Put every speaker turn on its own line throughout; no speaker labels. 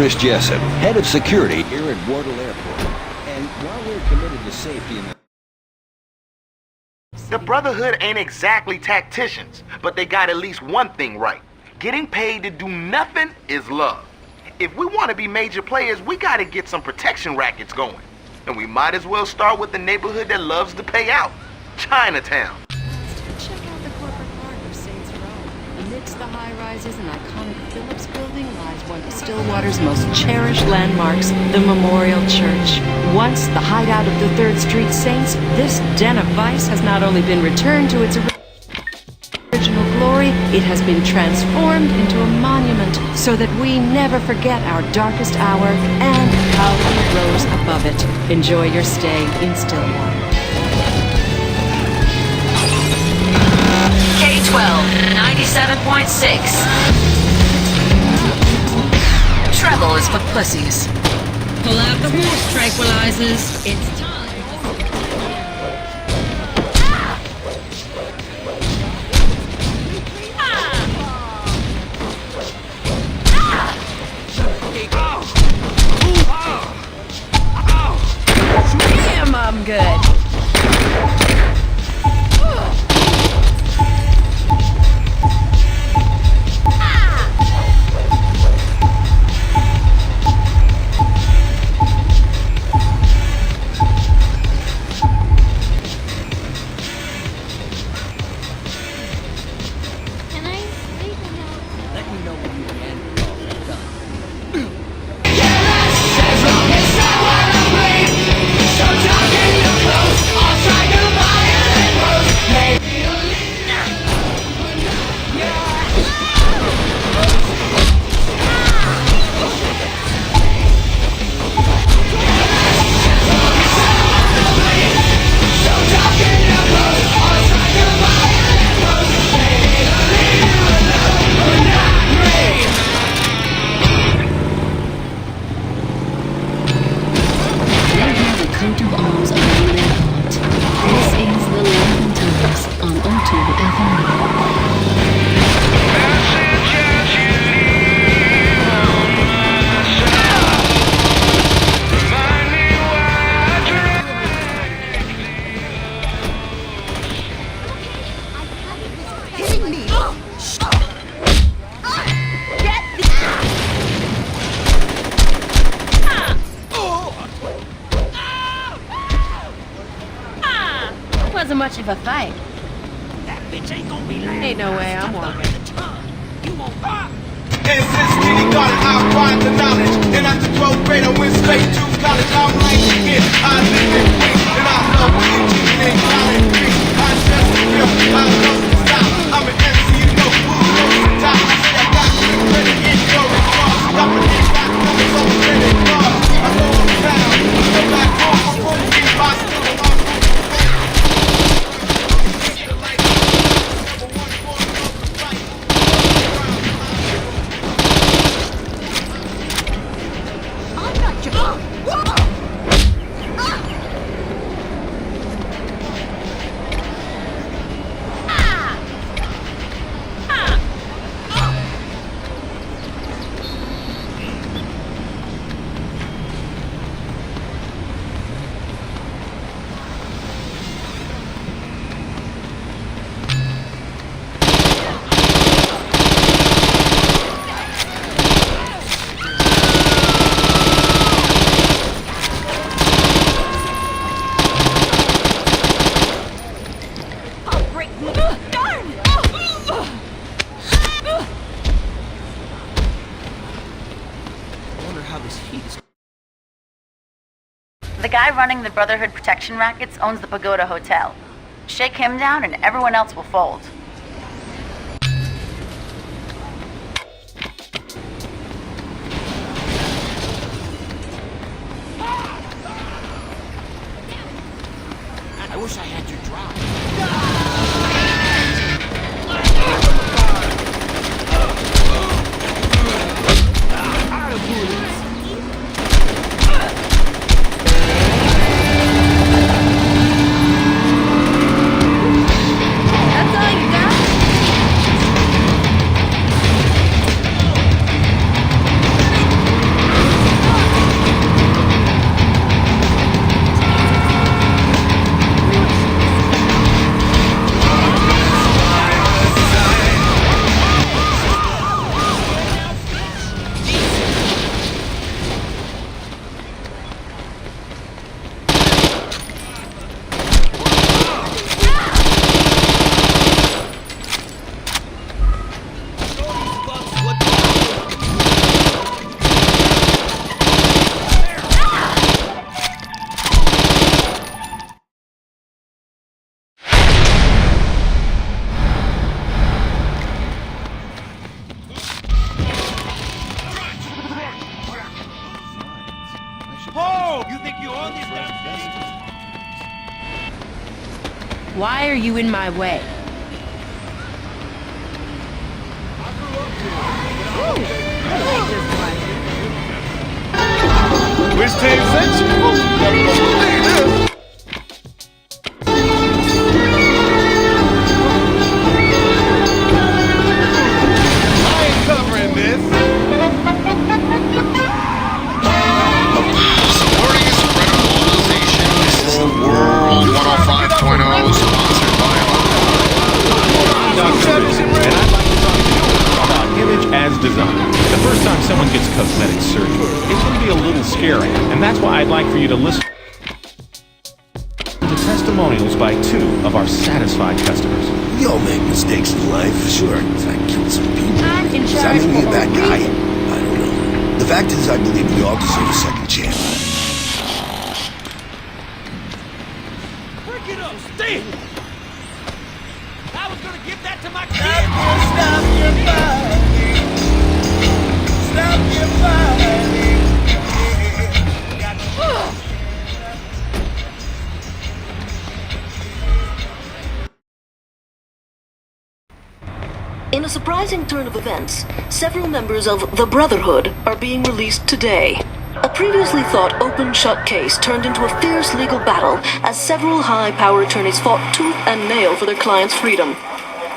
Chris Jessup, head of security here at Wardle Airport. And while we're committed to safety in
the Brotherhood ain't exactly tacticians, but they got at least one thing right. Getting paid to do nothing is love. If we want to be major players, we gotta get some protection rackets going. And we might as well start with the neighborhood that loves to pay out, Chinatown.
Check out the corporate park of Saints Row. Amidst the high-rises and iconic Phillips Building lies one of Stillwater's most cherished landmarks, the Memorial Church. Once the hideout of the 3rd Street Saints, this den of vice has not only been returned to its original glory, it has been transformed into a monument so that we never forget our darkest hour and how we rose above it. Enjoy your stay in Stillwater.
K-12, 97.6. Treble is for pussies.
Pull out the horse tranquilizers. It's time.
Damn, I'm good. Wasn't much of a fight.
That bitch ain't gonna be lying.
Ain't no way I'm walking.
You won't pop.
And since kindergarten, I acquired the knowledge. Then after 12th grade, I went straight to college. I'm like, yeah, I live in Queens, and I love teaching in college. I just feel, I love to stop. I'm an MC, you know, who knows the top. I say I got good credit in your response. Stop it, ain't got no so credit cards. I know I'm down, so back home, I won't be my still.
The guy running the Brotherhood protection rackets owns the Pagoda Hotel. Shake him down and everyone else will fold.
I wish I had your drive.
That's all you got.
go! You think you own this damn thing?
Why are you in my way?
Which team sent you? I ain't covering this.
Supporting is Mobilization. This is the World 105.0, sponsored by
And I'd like to talk to you about image as design. The first time someone gets cosmetic surgery, it can be a little scary, and that's why I'd like for you to listen to testimonials by 2 of our satisfied customers.
We all make mistakes in life, sure. I killed some people.
I'm in
Does that
charge
make me a
of
bad
a
guy? I don't know. The fact is, I believe we all deserve a second chance.
Break it up, stay! I was gonna give that to my kid!
Stop your fighting. Stop your fighting.
In a surprising turn of events, several members of the Brotherhood are being released today. A previously thought open-shut case turned into a fierce legal battle as several high-power attorneys fought tooth and nail for their clients' freedom.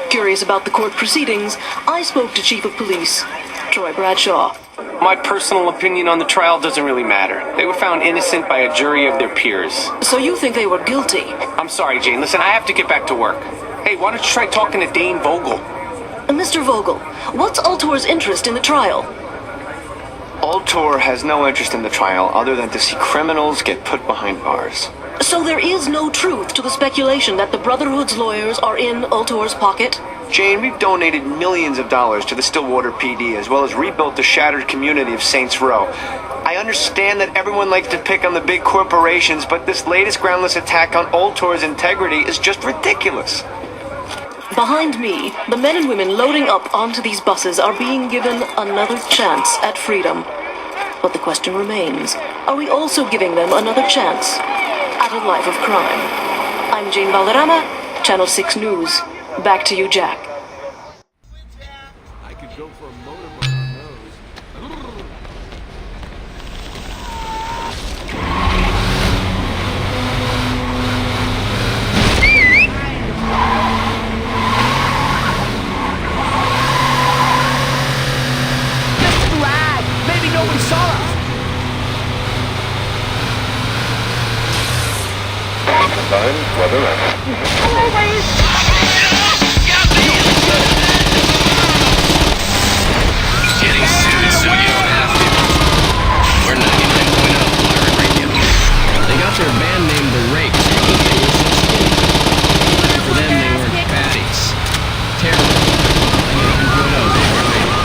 Curious about the court proceedings, I spoke to Chief of Police, Troy Bradshaw.
My personal opinion on the trial doesn't really matter. They were found innocent by a jury of their peers.
So you think they were guilty?
I'm sorry, Jane. Listen, I have to get back to work. Hey, why don't you try talking to Dane Vogel?
Mr. Vogel, what's Ultor's interest in the trial?
Ultor has no interest in the trial other than to see criminals get put behind bars.
So there is no truth to the speculation that the Brotherhood's lawyers are in Ultor's pocket?
Jane, we've donated millions of dollars to the Stillwater PD as well as rebuilt the shattered community of Saints Row. I understand that everyone likes to pick on the big corporations, but this latest groundless attack on Ultor's integrity is just ridiculous.
Behind me, the men and women loading up onto these buses are being given another chance at freedom. But the question remains, are we also giving them another chance at a life of crime? I'm Jane Valderrama, Channel 6 News. Back to you, Jack.
I could go for a motorboat on those.
Maybe nobody saw us!
getting sued, so you don't have to. We're 99.0 Pirate Radio. They got their band name The Rakes because they were so skinny. And for them, they weren't fatties. Terrible. 99.0 Pirate Radio.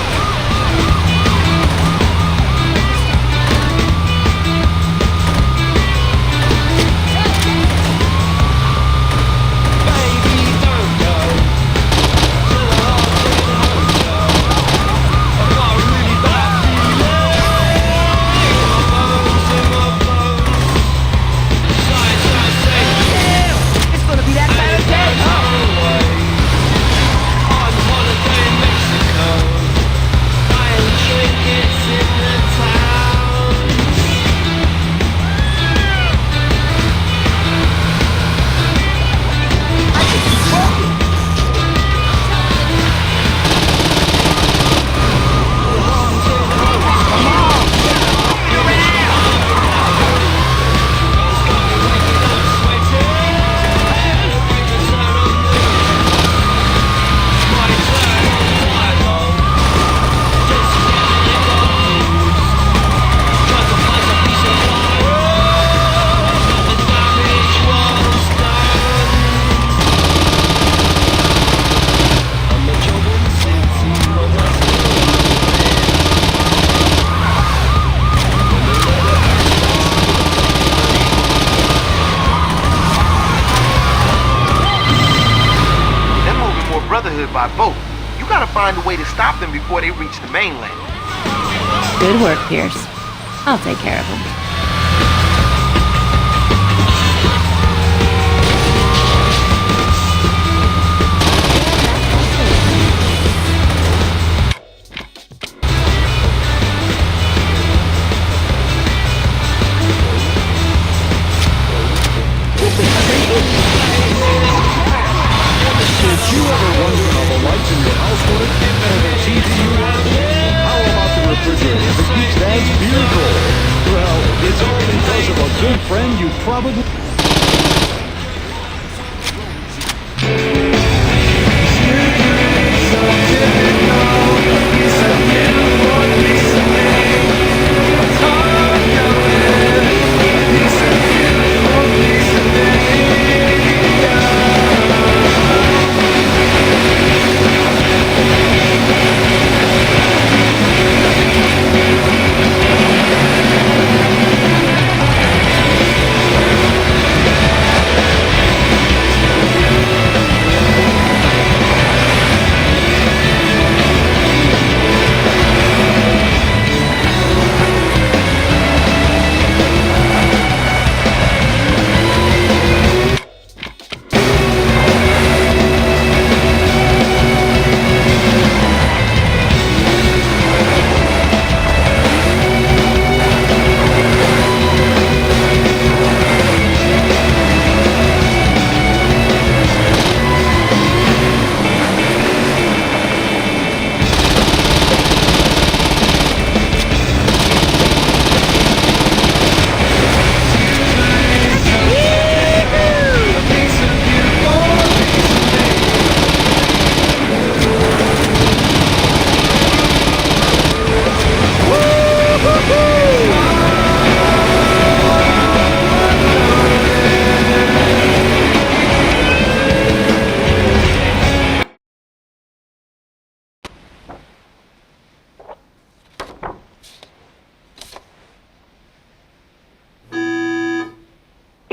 By boat. You gotta find a way to stop them before they reach the mainland.
Good work, Pierce. I'll take care of him.
Good friend, you probably...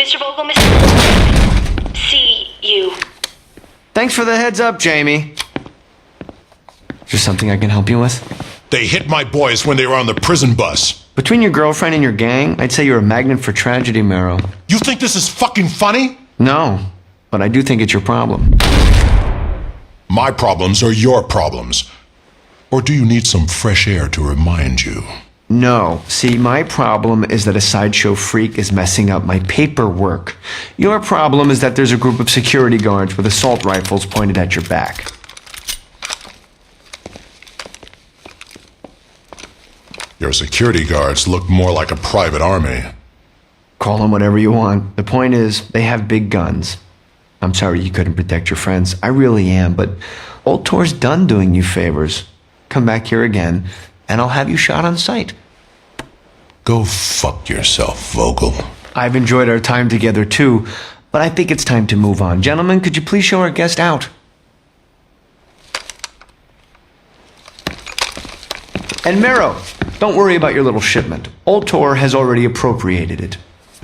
Mr. Vogel, Mr. See you.
Thanks for the heads up, Jamie. Is there something I can help you with?
They hit my boys when they were on the prison bus.
Between your girlfriend and your gang, I'd say you're a magnet for tragedy, Marrow.
You think this is fucking funny?
No, but I do think it's your problem.
My problems are your problems. Or do you need some fresh air to remind you?
No. See, my problem is that a sideshow freak is messing up my paperwork. Your problem is that there's a group of security guards with assault rifles pointed at your back.
Your security guards look more like a private army.
Call them whatever you want. The point is, they have big guns. I'm sorry you couldn't protect your friends. I really am, but Old Tor's done doing you favors. Come back here again, and I'll have you shot on sight.
Go fuck yourself, Vogel.
I've enjoyed our time together too, but I think it's time to move on. Gentlemen, could you please show our guest out? And Marrow, don't worry about your little shipment. Old Tor has already appropriated it.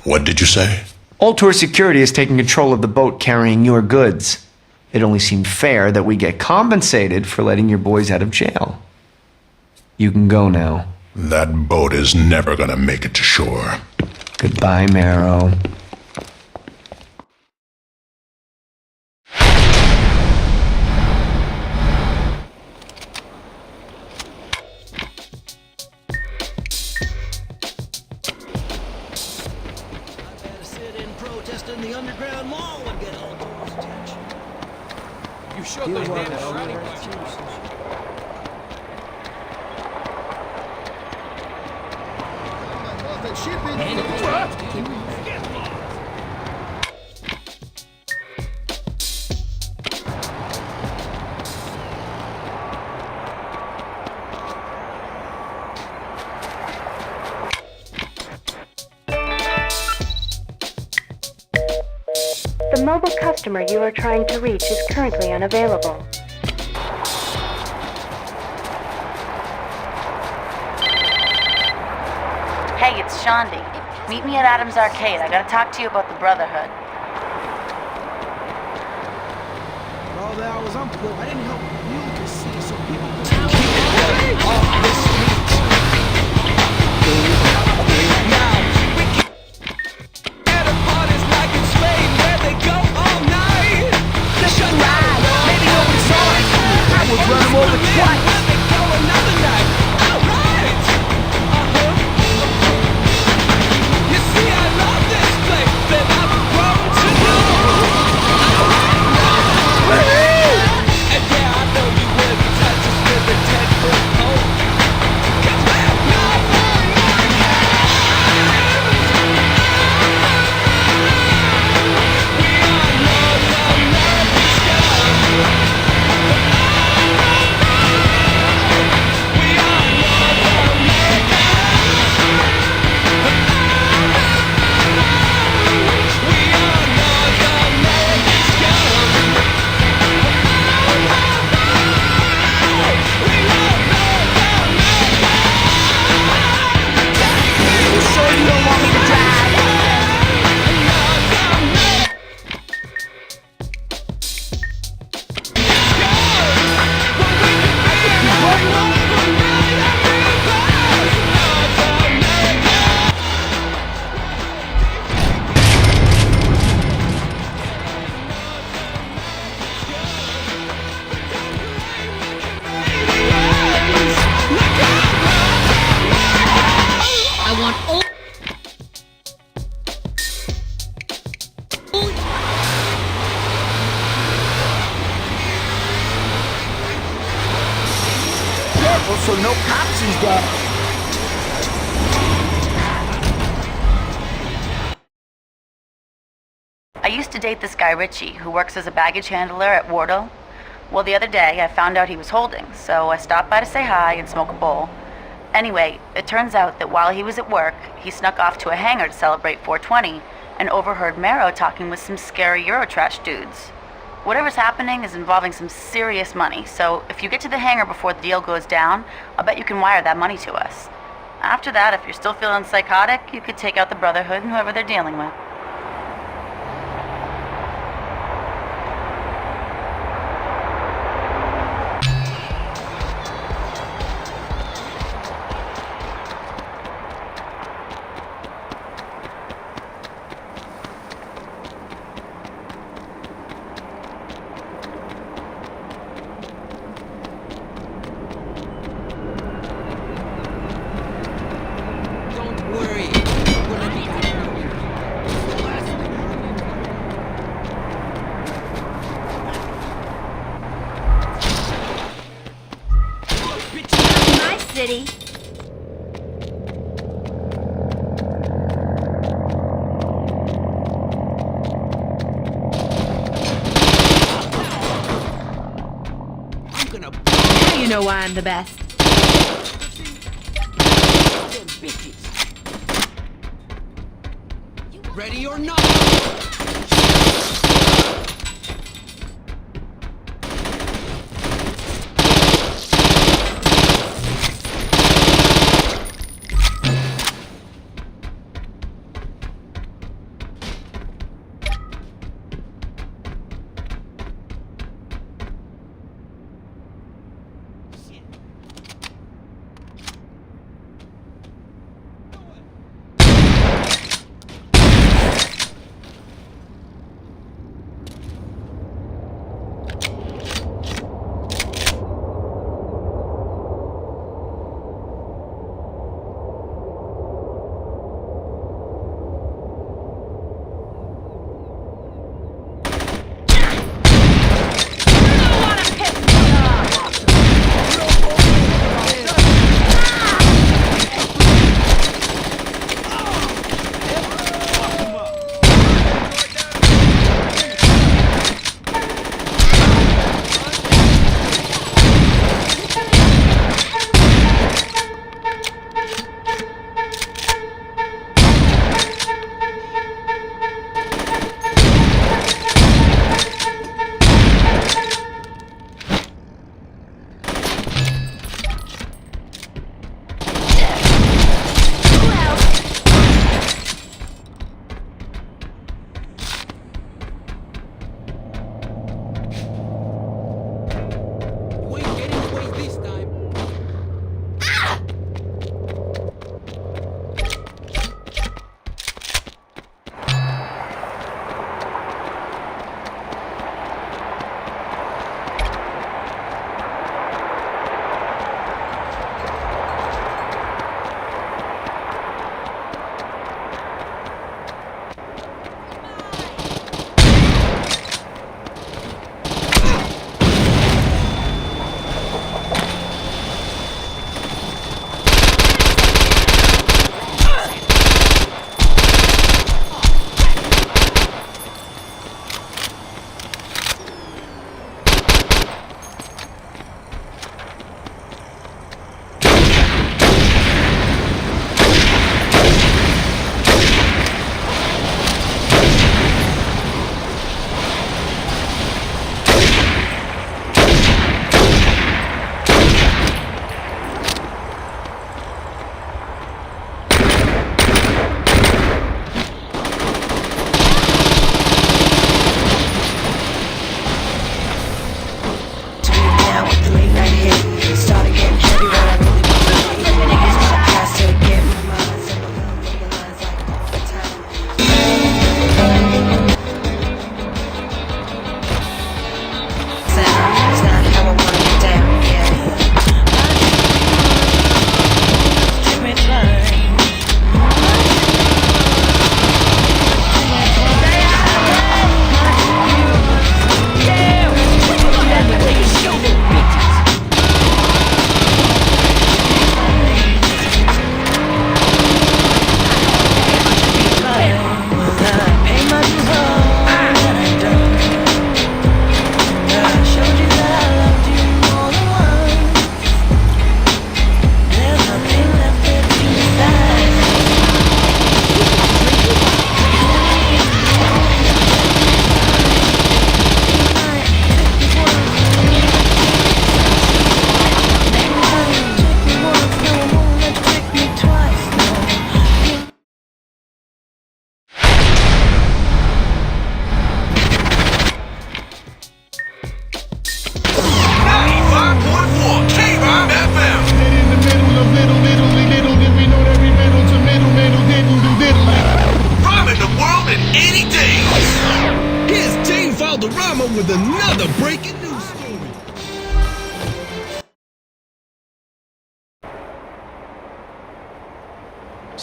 What did you say?
Old Tor Security is taking control of the boat carrying your goods. It only seemed fair that we get compensated for letting your boys out of jail. You can go now.
That boat is never gonna make it to shore.
Goodbye, Marrow.
The underground mall would get all Tor's attention. You showed those damn shiny
The mobile customer you are trying to reach is currently unavailable.
Hey, it's Shandi. Meet me at Adam's Arcade. I gotta talk to you about the Brotherhood.
For all the hours I'm poor, I didn't help you to see so people run them over twice. You see, I love this place that I've grown to know. And yeah, I
used to date this guy Richie, who works as a baggage handler at Wardle. Well, the other day I found out he was holding, so I stopped by to say hi and smoke a bowl. Anyway, it turns out that while he was at work, he snuck off to a hangar to celebrate 420 and overheard Marrow talking with some scary Eurotrash dudes. Whatever's happening is involving some serious money, so if you get to the hangar before the deal goes down, I'll bet you can wire that money to us. After that, if you're still feeling psychotic, you could take out the Brotherhood and whoever they're dealing with.
City. Now you know why I'm the best.
Ready or not?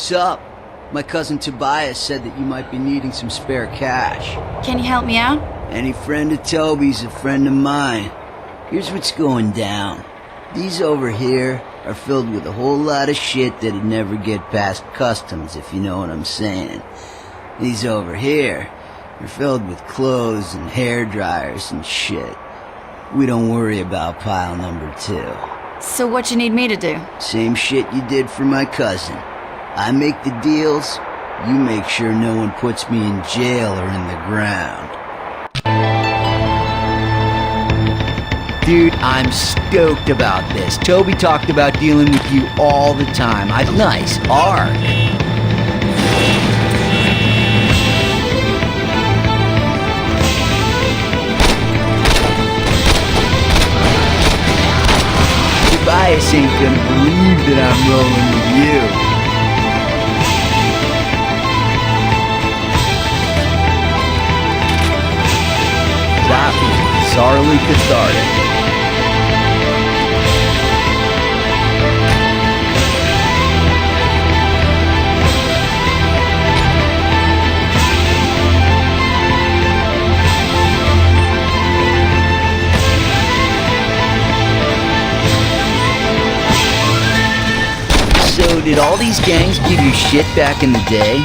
What's up? My cousin Tobias said that you might be needing some spare cash.
Can you help me out?
Any friend of Toby's a friend of mine. Here's what's going down. These over here are filled with a whole lot of shit that'd never get past customs, if you know what I'm saying. These over here are filled with clothes and hair dryers and shit. We don't worry about pile number 2.
So what you need me to do?
Same shit you did for my cousin. I make the deals, you make sure no one puts me in jail or in the ground. Dude, I'm stoked about this. Toby talked about dealing with you all the time. Nice, hard. Tobias ain't gonna believe that I'm rolling with you. That was bizarrely cathartic. So, did all these gangs give you shit back in the day?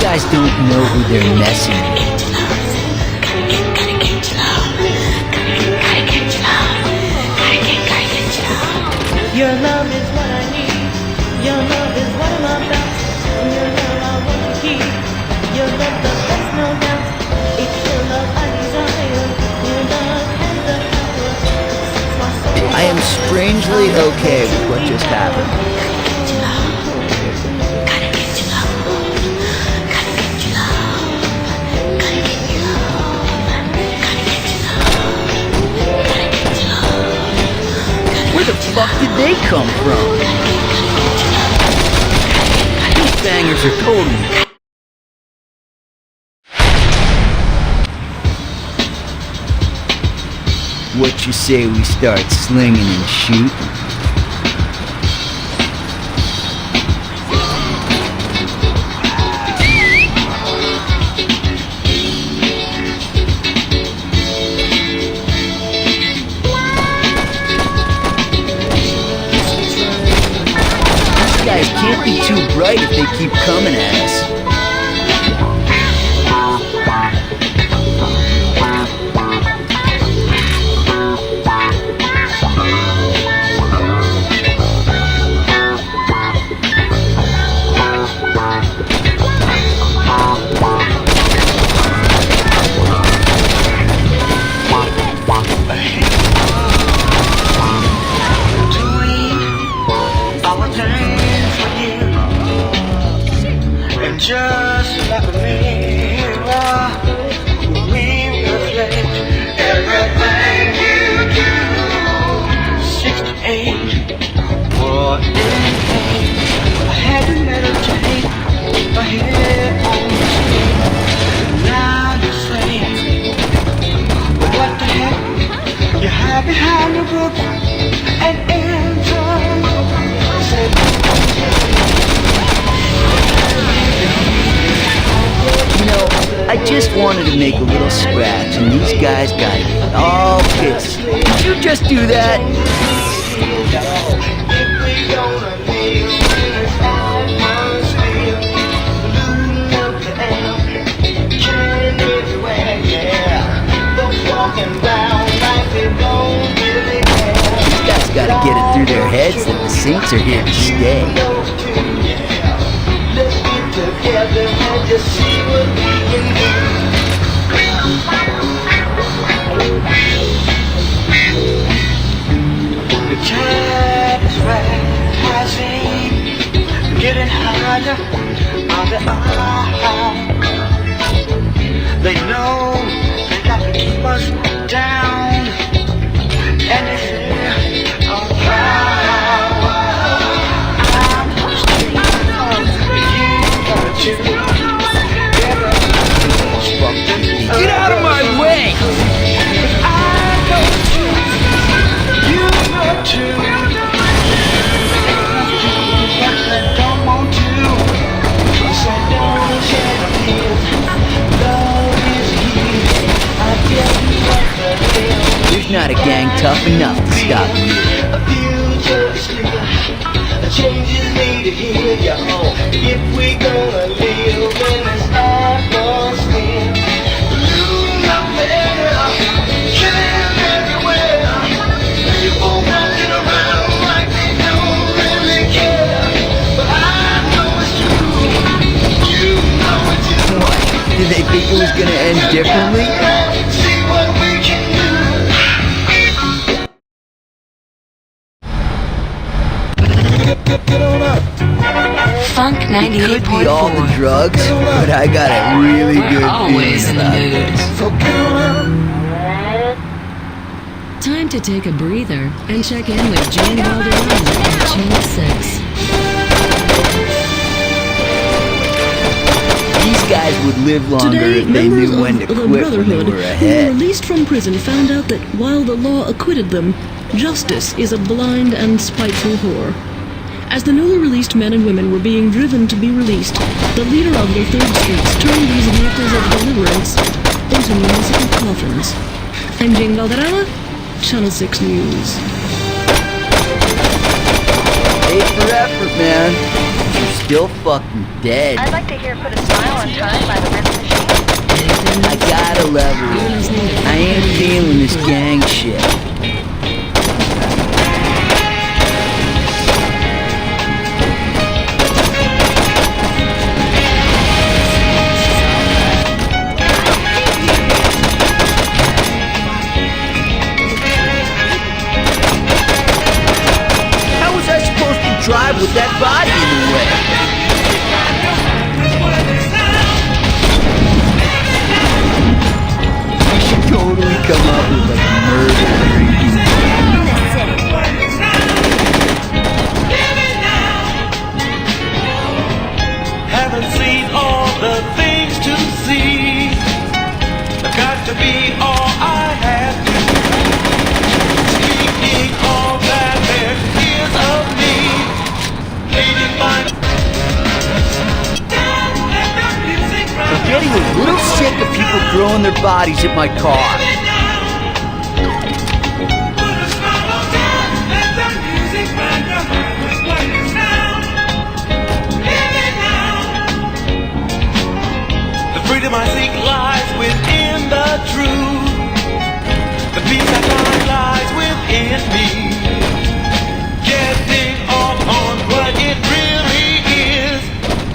Guys don't know who they're messing with.
Your love is what I need. Your love is what I'm about. Your love I want to keep. Your love the best, no doubt. It's your love I desire. Your love has the power.
I am strangely okay with what just happened. Where the fuck did they come from? These bangers are totally... What you say we start slinging and shooting? Guys can't be too bright if they keep coming at us.
Just like a mirror, we reflect everything you do. 68, what in pain? I had to meditate my head on the street. Now you say, what the heck? You hide behind the book and enter.
You know, I just wanted to make a little scratch, and these guys got it all pissed. Did you just do that? These guys gotta get it through their heads that the Saints are here to stay.
Together and just see what we can do.
Chaps rising, getting higher on the eye. They know they got to keep us down, and they say I'm proud. I'm pushing you
Get out of my way! There's not a gang tough enough to stop you.
Changes need to heal, yo. If we gonna live, then it's not gonna spin. Losing up there, killing everywhere. People walking around like they don't really care. But I know it's true. You know it's true.
What? Did they think it was gonna end differently?
See what we can do.
Get on up.
Funk
It could be
98.4.
all the drugs, but I got a really good
Always in
feeling
the
about
mood.
this.
So get on up.
Time to take a breather and check in with Jane Valderrama at Channel 6.
These guys would live longer
Today,
if they
members
knew when to
of the
quit when they
Brotherhood
were
who were
ahead.
released from prison found out that while the law acquitted them, justice is a blind and spiteful whore. As the newly released men and women were being driven to be released, the leader of the Third Streets turned these vehicles of deliverance into municipal coffins. I'm Jane Valderrama, Channel 6 News.
Hey, for effort, man. You're still fucking dead.
I'd like to hear Put a Smile on Time by the Rhythm Machine.
I gotta level it. I ain't feeling this gang shit. How was I supposed to drive with that body in the way? I should totally come up with a murder drinking.
Haven't seen all the things to see. I've got to be all I have to. Speaking all that there is of me. Leading my
I'm getting a little sick of people throwing their bodies at my car.
The freedom I seek lies within the truth. The peace I find lies within me. Getting off on what it really is,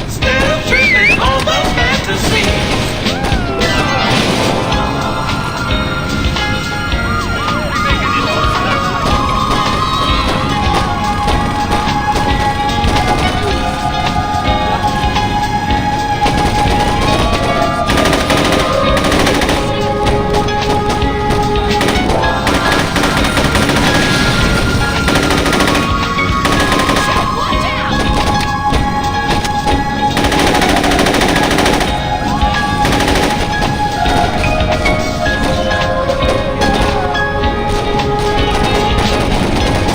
instead of tripping on the fantasies.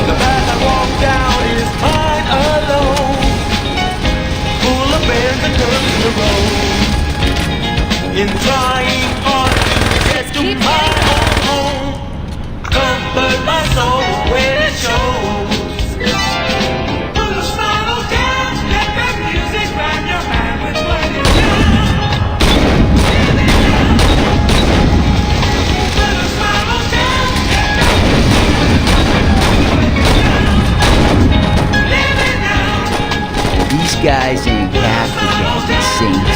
The path I walk down is mine alone, full of bends and curves in the road. In trying hard to get to my own home, comfort my soul when it shows. Put a smile on down, let that music find your mind with what it does. Put a smile on down.
These guys ain't half the gang at St.